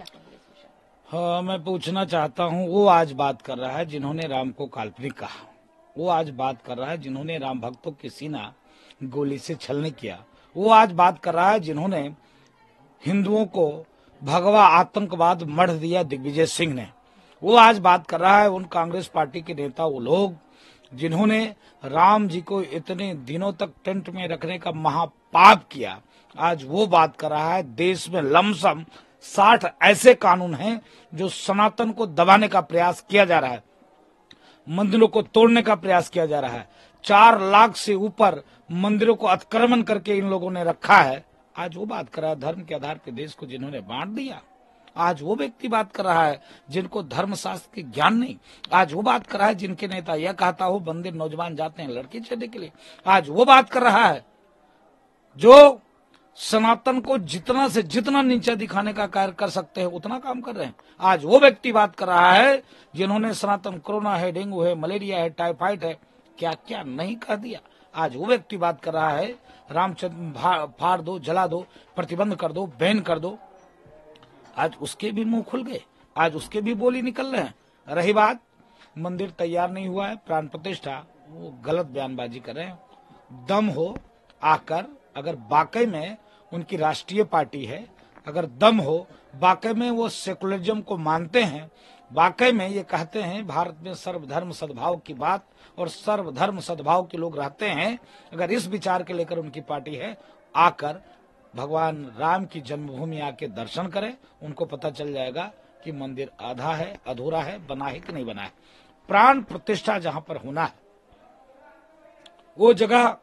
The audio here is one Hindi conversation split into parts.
क्या कहेंगे इस विषय में? हाँ, मैं पूछना चाहता हूँ, वो आज बात कर रहा है जिन्होंने राम को काल्पनिक कहा। वो आज बात कर रहा है जिन्होंने राम भक्तों की सीना गोली से छलनी किया। वो आज बात कर रहा है जिन्होंने हिंदुओं को भगवा आतंकवाद मढ़ दिया दिग्विजय सिंह ने। वो आज बात कर रहा है उन कांग्रेस पार्टी के नेता, वो लोग जिन्होंने राम जी को इतने दिनों तक टेंट में रखने का महापाप किया। आज वो बात कर रहा है देश में लमसम 60 ऐसे कानून हैं जो सनातन को दबाने का प्रयास किया जा रहा है, मंदिरों को तोड़ने का प्रयास किया जा रहा है। 4 लाख से ऊपर मंदिरों को अतिक्रमण करके इन लोगों ने रखा है। आज वो बात कर रहा है धर्म के आधार पर देश को जिन्होंने बांट दिया। आज वो व्यक्ति बात कर रहा है जिनको धर्मशास्त्र के ज्ञान नहीं। आज वो बात कर रहा है जिनके नेता यह कहता हो मंदिर नौजवान जाते हैं लड़की छेड़ने के लिए। आज वो बात कर रहा है जो सनातन को जितना से जितना नीचा दिखाने का कार्य कर सकते हैं उतना काम कर रहे हैं। आज वो व्यक्ति बात कर रहा है जिन्होंने सनातन कोरोना है, डेंगू है, मलेरिया है, टाइफाइड है, क्या क्या नहीं कह दिया। आज वो व्यक्ति बात कर रहा है रामचंद्र फाड़ दो, जला दो, प्रतिबंध कर दो, बैन कर दो। आज उसके भी मुंह खुल गए, आज उसके भी बोली निकल रहे हैं। रही बात मंदिर तैयार नहीं हुआ है, प्राण प्रतिष्ठा, वो गलत बयानबाजी कर रहे हैं। दम हो आकर, अगर वाकई में उनकी राष्ट्रीय पार्टी है, अगर दम हो वाकई में वो सेकुलरिज्म को मानते हैं, वाकई में ये कहते हैं भारत में सर्वधर्म सद्भाव की बात और सर्वधर्म सद्भाव के लोग रहते हैं, अगर इस विचार के लेकर उनकी पार्टी है, आकर भगवान राम की जन्मभूमि आके दर्शन करें। उनको पता चल जाएगा कि मंदिर आधा है, अधूरा है, बना है कि नहीं बना है। प्राण प्रतिष्ठा जहां पर होना है वो जगह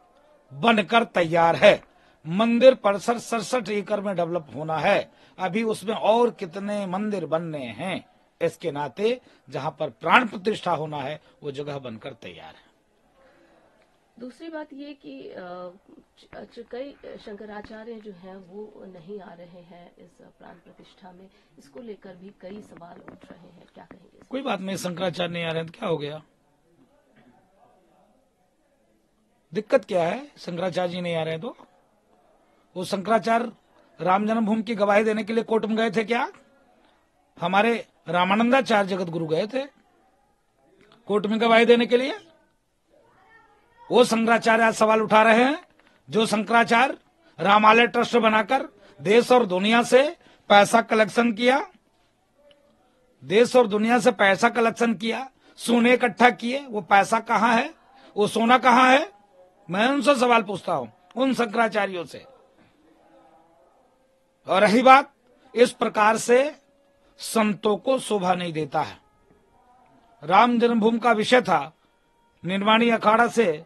बनकर तैयार है। मंदिर परिसर 67 एकड़ में डेवलप होना है। अभी उसमें और कितने मंदिर बनने हैं। इसके नाते जहां पर प्राण प्रतिष्ठा होना है वो जगह बनकर तैयार है। दूसरी बात ये कि कई शंकराचार्य जो हैं वो नहीं आ रहे हैं इस प्राण प्रतिष्ठा में। इसको लेकर भी कई सवाल उठ रहे हैं, क्या कहेंगे? कोई बात नहीं, शंकराचार्य नहीं आ रहे हैं तो क्या हो गया? दिक्कत क्या है? शंकराचार्य जी नहीं आ रहे हैं तो वो शंकराचार्य राम जन्मभूमि की गवाही देने के लिए कोर्ट में गए थे क्या? हमारे रामानंदाचार्य जगत गुरु गए थे कोर्ट में गवाही देने के लिए। वो शंकराचार्य आज सवाल उठा रहे हैं जो शंकराचार्य रामालय ट्रस्ट बनाकर देश और दुनिया से पैसा कलेक्शन किया, देश और दुनिया से पैसा कलेक्शन किया, सोने इकट्ठा किए। वो पैसा कहां है? वो सोना कहां है? मैं उनसे सवाल पूछता हूं, उन शंकराचार्यों से। और रही बात, इस प्रकार से संतों को शोभा नहीं देता है। राम जन्मभूमि का विषय था निर्वाणी अखाड़ा से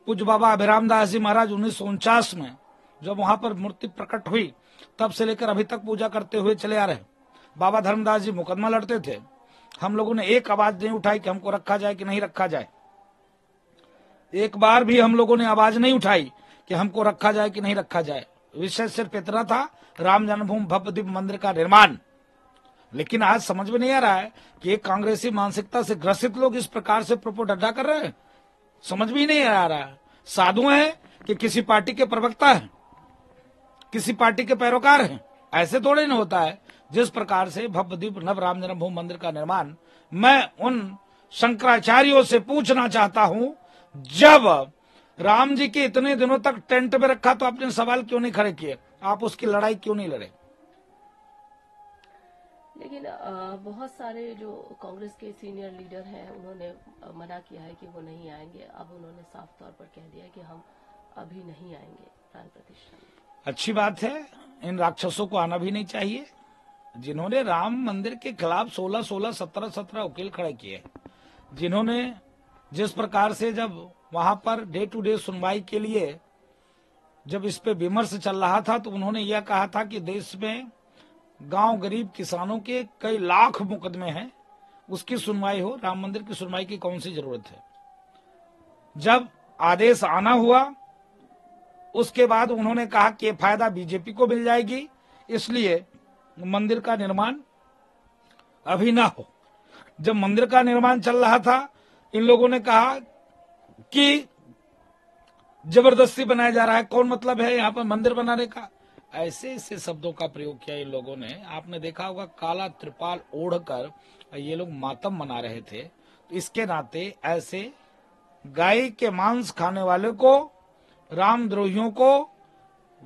पूज्य बाबा अभिराम दास जी महाराज 1949 में जब वहां पर मूर्ति प्रकट हुई, तब से लेकर अभी तक पूजा करते हुए चले आ रहे। बाबा धर्मदास जी मुकदमा लड़ते थे, हम लोगों ने एक आवाज नहीं उठाई कि हमको रखा जाए कि नहीं रखा जाए। एक बार भी हम लोगों ने आवाज नहीं उठाई कि हमको रखा जाए कि नहीं रखा जाए। विषय सिर्फ इतना था, राम जन्मभूमि भव्य दिव्य मंदिर का निर्माण। लेकिन आज समझ में नहीं आ रहा है कि एक कांग्रेसी मानसिकता से ग्रसित लोग इस प्रकार से प्रोपोगंडा कर रहे हैं। समझ भी नहीं आ रहा है साधु हैं कि किसी पार्टी के प्रवक्ता हैं, किसी पार्टी के पैरोकार हैं। ऐसे थोड़े नहीं होता है। जिस प्रकार से भव्य दिव्य नव राम जन्मभूमि मंदिर का निर्माण, मैं उन शंकराचार्यों से पूछना चाहता हूं, जब राम जी के इतने दिनों तक टेंट में रखा तो आपने सवाल क्यों नहीं खड़े किए? आप उसकी लड़ाई क्यों नहीं लड़े? लेकिन बहुत सारे जो कांग्रेस के सीनियर लीडर हैं उन्होंने मना किया है कि वो नहीं आएंगे। अब उन्होंने साफ तौर पर कह दिया कि हम अभी नहीं आएंगे प्राण प्रतिष्ठा में। अच्छी बात है, इन राक्षसों को आना भी नहीं चाहिए जिन्होंने राम मंदिर के खिलाफ 16-16, 17-17 वकील खड़े किए, जिन्होंने जिस प्रकार से जब वहां पर डे टू डे सुनवाई के लिए जब इस पे विमर्श चल रहा था तो उन्होंने यह कहा था कि देश में गांव गरीब किसानों के कई लाख मुकदमे हैं, उसकी सुनवाई हो, राम मंदिर की सुनवाई की कौन सी जरूरत है। जब आदेश आना हुआ उसके बाद उन्होंने कहा कि फायदा बीजेपी को मिल जाएगी, इसलिए मंदिर का निर्माण अभी ना हो। जब मंदिर का निर्माण चल रहा था इन लोगों ने कहा कि जबरदस्ती बनाया जा रहा है। कौन मतलब है यहाँ पर मंदिर बनाने का? ऐसे ऐसे शब्दों का प्रयोग किया इन लोगों ने। आपने देखा होगा काला त्रिपाल ओढ़कर ये लोग मातम मना रहे थे। तो इसके नाते ऐसे गाय के मांस खाने वाले को, रामद्रोहियों को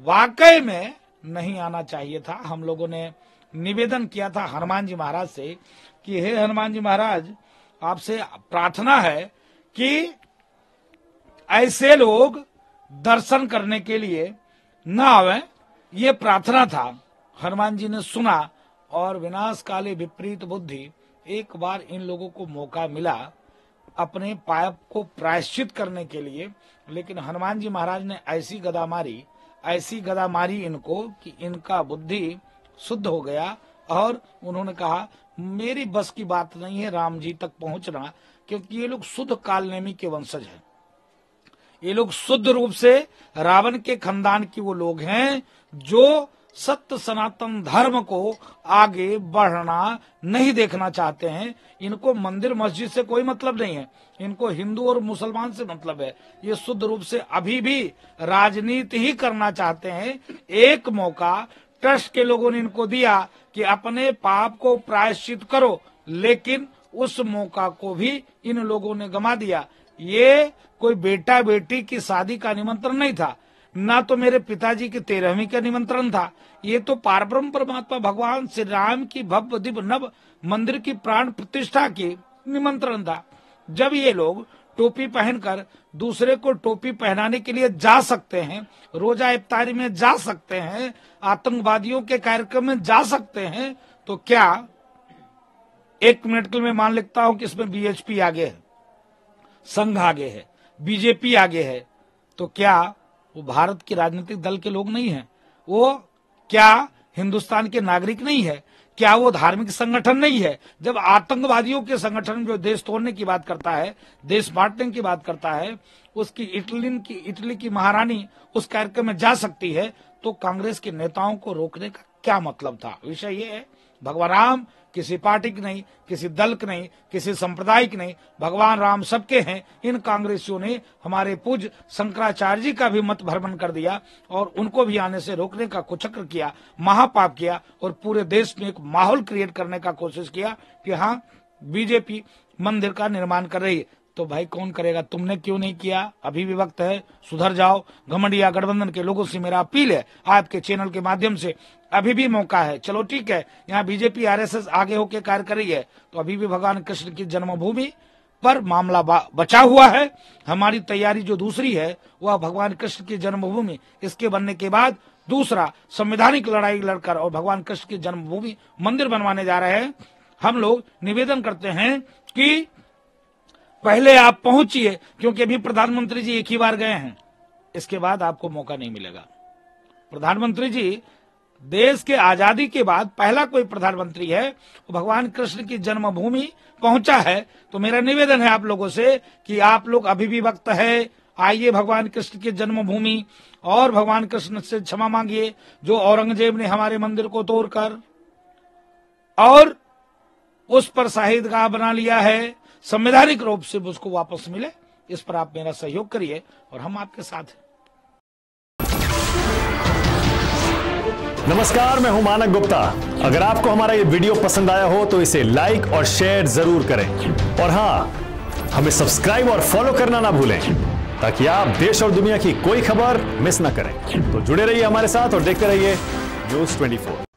वाकई में नहीं आना चाहिए था। हम लोगों ने निवेदन किया था हनुमान जी महाराज से कि हे हनुमान जी महाराज, आपसे प्रार्थना है कि ऐसे लोग दर्शन करने के लिए न आवे। ये प्रार्थना था। हनुमान जी ने सुना और विनाश काले विपरीत बुद्धि, एक बार इन लोगों को मौका मिला अपने पाप को प्रायश्चित करने के लिए, लेकिन हनुमान जी महाराज ने ऐसी गदा मारी इनको कि इनका बुद्धि शुद्ध हो गया। और उन्होंने कहा मेरी बस की बात नहीं है राम जी तक पहुंचना, क्योंकि ये लोग शुद्ध कालनेमी के वंशज हैं। ये लोग शुद्ध रूप से रावण के खानदान की वो लोग हैं जो सत्य सनातन धर्म को आगे बढ़ना नहीं देखना चाहते हैं। इनको मंदिर मस्जिद से कोई मतलब नहीं है, इनको हिंदू और मुसलमान से मतलब है। ये शुद्ध रूप से अभी भी राजनीति ही करना चाहते हैं। एक मौका ट्रस्ट के लोगों ने इनको दिया कि अपने पाप को प्रायश्चित करो, लेकिन उस मौका को भी इन लोगों ने गंवा दिया। ये कोई बेटा बेटी की शादी का निमंत्रण नहीं था, ना तो मेरे पिताजी की 13वीं का निमंत्रण था। ये तो पारब्रह्म परमात्मा भगवान श्री राम की भव्य दिव्य नव मंदिर की प्राण प्रतिष्ठा की निमंत्रण था। जब ये लोग टोपी पहनकर दूसरे को टोपी पहनाने के लिए जा सकते हैं, रोजा इफ्तारी में जा सकते हैं, आतंकवादियों के कार्यक्रम में जा सकते हैं, तो क्या 1 मिनट के लिए मैं मान लेता हूं कि इसमें बीएचपी आगे है, संघ आगे है, बीजेपी आगे है, तो क्या वो भारत के राजनीतिक दल के लोग नहीं हैं? वो क्या हिंदुस्तान के नागरिक नहीं है? क्या वो धार्मिक संगठन नहीं है? जब आतंकवादियों के संगठन जो देश तोड़ने की बात करता है, देश बांटने की बात करता है, उसकी इटली की महारानी उस कार्यक्रम में जा सकती है, तो कांग्रेस के नेताओं को रोकने का क्या मतलब था? विषय ये है, भगवान राम किसी पार्टी की नहीं, किसी दल की नहीं, किसी संप्रदाय की नहीं, भगवान राम सबके हैं। इन कांग्रेसियों ने हमारे पूज्य शंकराचार्य जी का भी मत भ्रमण कर दिया और उनको भी आने से रोकने का कुचक्र किया, महापाप किया और पूरे देश में एक माहौल क्रिएट करने का कोशिश किया कि हाँ बीजेपी मंदिर का निर्माण कर रही है। तो भाई कौन करेगा? तुमने क्यों नहीं किया? अभी भी वक्त है, सुधर जाओ। घमंडिया गठबंधन के लोगों से मेरा अपील है, आपके चैनल के माध्यम से, अभी भी मौका है। चलो ठीक है, यहाँ बीजेपी आरएसएस आगे होकर कार्य कर रही है, तो अभी भी भगवान कृष्ण की जन्मभूमि पर मामला बचा हुआ है। हमारी तैयारी जो दूसरी है वह भगवान कृष्ण की जन्मभूमि, इसके बनने के बाद दूसरा संवैधानिक लड़ाई लड़कर और भगवान कृष्ण की जन्मभूमि मंदिर बनवाने जा रहे हैं। हम लोग निवेदन करते हैं कि पहले आप पहुंचिए, क्योंकि अभी प्रधानमंत्री जी एक ही बार गए हैं, इसके बाद आपको मौका नहीं मिलेगा। प्रधानमंत्री जी देश के आजादी के बाद पहला कोई प्रधानमंत्री है, भगवान कृष्ण की जन्मभूमि पहुंचा है। तो मेरा निवेदन है आप लोगों से कि आप लोग अभी भी वक्त है, आइए भगवान कृष्ण की जन्मभूमि और भगवान कृष्ण से क्षमा मांगिए जो औरंगजेब ने हमारे मंदिर को तोड़कर और उस पर शहीदगाह बना लिया है, संवैधानिक रूप से उसको वापस मिले। इस पर आप मेरा सहयोग करिए और हम आपके साथ हैं। नमस्कार, मैं हूं मानक गुप्ता। अगर आपको हमारा ये वीडियो पसंद आया हो तो इसे लाइक और शेयर जरूर करें, और हां, हमें सब्सक्राइब और फॉलो करना ना भूलें ताकि आप देश और दुनिया की कोई खबर मिस ना करें। तो जुड़े रहिए हमारे साथ और देखते रहिए News 24।